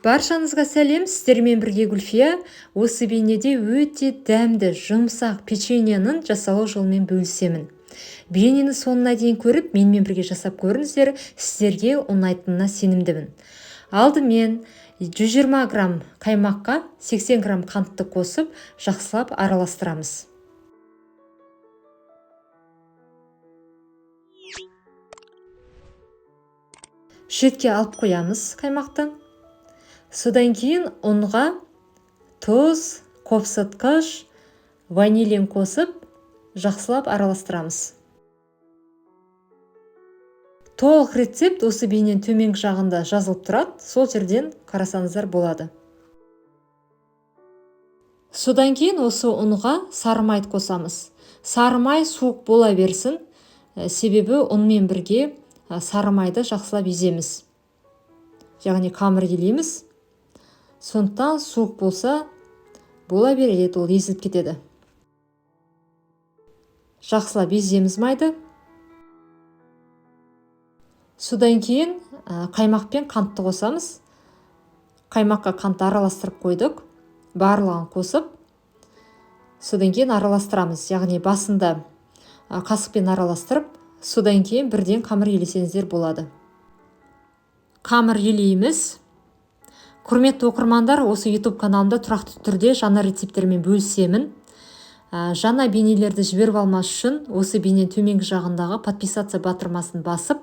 Баршаңызға сәлем, сіздермен бірге Гүлфия. Осы бейнеде өте дәмді, жұмсақ печеньенің жасалу жолымен бөлісемін. Бейнені соңына дейін көріп, менімен бірге жасап көріңіздер, сіздерге ұнайтынына сенімдімін. Алдымен 120 грамм қаймаққа 80 грамм қантты қосып, жақсылап араластырамыз. Шетке алып қоямыз қаймақты. Содан кейін ұнға тұз, қопсытқыш, ванилин қосып, жақсылап араластырамыз. Толық рецепт осы бейненің төменгі жағында жазылып тұрады, сол жерден қарасаңыздар болады. Содан кейін осы ұнға сары майды қосамыз. Сары май суық бола берсін, себебі ұнмен бірге сары майды жақсылап еземіз. Яғни қамыр елейміз. Сондықтан суық болса, бола береді, ол езіліп кетеді. Жақсылап еземіз майды. Содан кейін қаймақ пен қантты қосамыз. Қаймаққа қантты араластырып қойдық. Барлығын қосып, содан кейін араластырамыз. Яғни басында қасықпен араластырып, содан кейін бірден қамыр елесеңіздер болады. Қамыр елейміз. Құрметті оқырмандар, осы YouTube каналымда тұрақты түрде жаңа рецептермен бөлісемін. Жаңа бейнелерді жіберіп алмас үшін осы бейненің төменгі жағындағы подписаться батырмасын басып,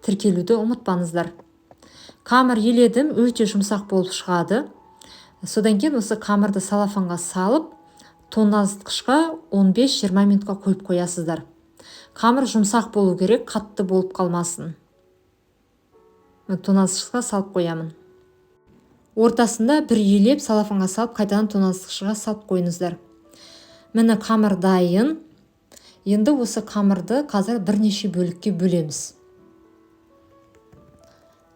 тіркелуді ұмытпаңыздар. Қамыр еледім, өте жұмсақ болып шығады. Содан кейін осы қамырды салафанға салып, тоңазытқышқа 15-20 минутқа қойып қоясыздар. Қамыр жұмсақ болу керек, қатты болып қалмасын. Тоңазытқышқа салып қоямын. Ортасында бір елеп салафанға салып, қайтадан тоңазытқышқа салып қойыңыздар. Міне қамыр дайын. Енді осы қамырды қазір бірнеше бөлікке бөлеміз.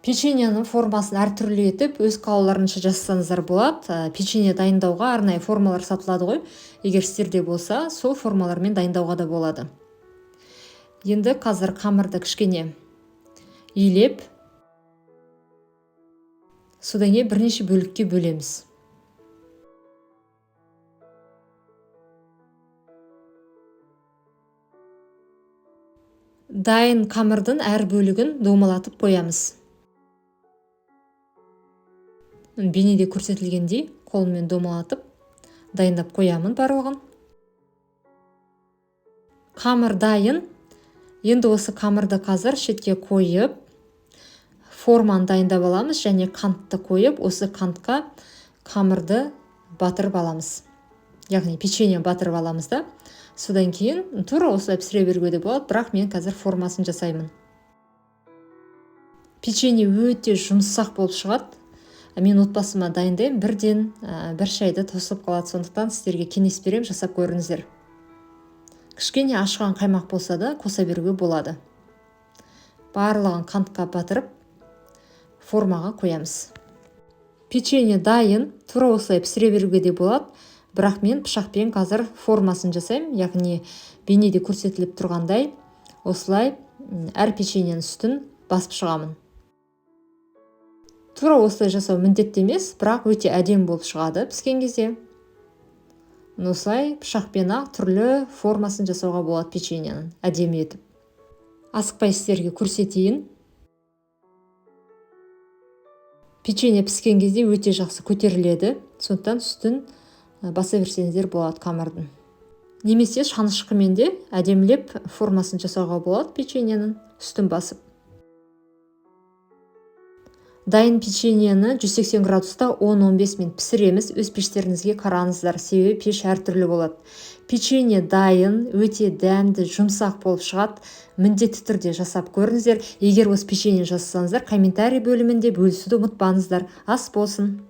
Печеньенің формасын әртүрлі етіп, өз қалауларынша жасасаңыздар болады. Печенье дайындауға арнайы формалар сатылады ғой. Егер сіздерде болса, сол формалармен дайындауға да болады. Енді қазір қамырды кішкене елеп, содан кейін бірнеше бөлікке бөлеміз. Дайын қамырдың әр бөлігін домалатып қоямыз. Бейнеде көрсетілгендей қолыммен домалатып, дайындап қоямын барлығын. Қамыр дайын. Енді осы қамырды қазір шетке қойып, форманы дайындап аламыз және қантты қойып, осы қантқа қамырды батырып аламыз. Яғни печенье батырып аламыз да. Содан кейін тура осылай пісіре беруге де болады, бірақ мен қазір формасын жасаймын. Печенье өте жұмсақ болып шығады. Мен отбасыма дайындаймын, бірден бір шайды тосып қалады, сондықтан сіздерге кеңес беремін, жасап көріңіздер. Кішкене ашқан қаймақ болса да қоса беруге болады. Барлығын қантқа батырып, формаға қоямыз. Печенье дайын, тура осылай пісіре беруге де болады, бірақ мен пышақпен қазір формасын жасаймын, яғни бейнеде көрсетіліп тұрғандай, осылай әр печеньенің үстін басып шығамын. Тура осылай жасау міндетті емес, бірақ өте әдемі болып шығады піскен кезде. Осылай пышақпен ақ түрлі формасын жасауға болады печеньенің, әдемі етіп. Асықпай сіздерге көрсетейін. Печенье піскен кезде өте жақсы көтеріледі, сондықтан үстін баса берсеңіздер болады қамырдың. Немесе шанышқымен де әдемілеп формасын жасауға болады печеньенің, үстін басып. Дайын печеньені 180 градуста 10-15 минут пісіреміз. Өз пештеріңізге қараңыздар, себебі пеш әртүрлі болады. Печенье дайын, өте дәмді, жұмсақ болып шығады. Міндетті түрде жасап көріңіздер. Егер осы печенье жасасаңыздар, комментарий бөлімінде бөлісуді ұмытпаңыздар. Ас болсын.